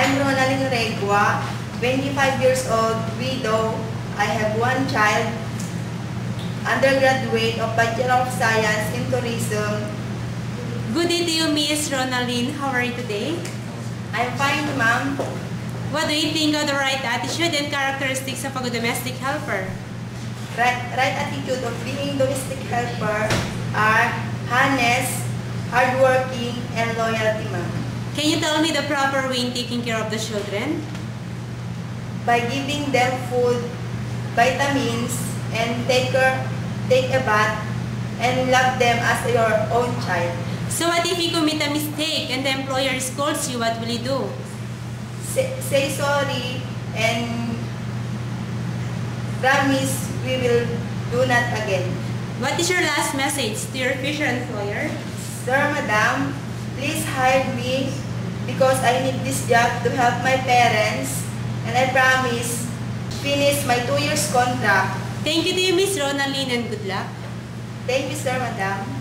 I'm Ronaldin Regua, 25 years old, widow. I have one child, undergraduate of Bachelor of Science in Tourism. Good day to you, Miss Ronaldin. How are you today? I'm fine, ma'am. What do you think are the right attitude and characteristics of a good domestic helper? Right attitude of being domestic helper are honest, hardworking, and loyalty, ma'am. Can you tell me the proper way in taking care of the children? By giving them food, vitamins, and take a bath, and love them as your own child. So what if you commit a mistake and the employer scolds you, what will you do? Say sorry and promise we will do not again. What is your last message to your future employer? Sir, madam, please hire me because I need this job to help my parents, and I promise finish my 2 years contract. Thank you to you, Miss Ronaldin, and good luck. Thank you, sir, madam.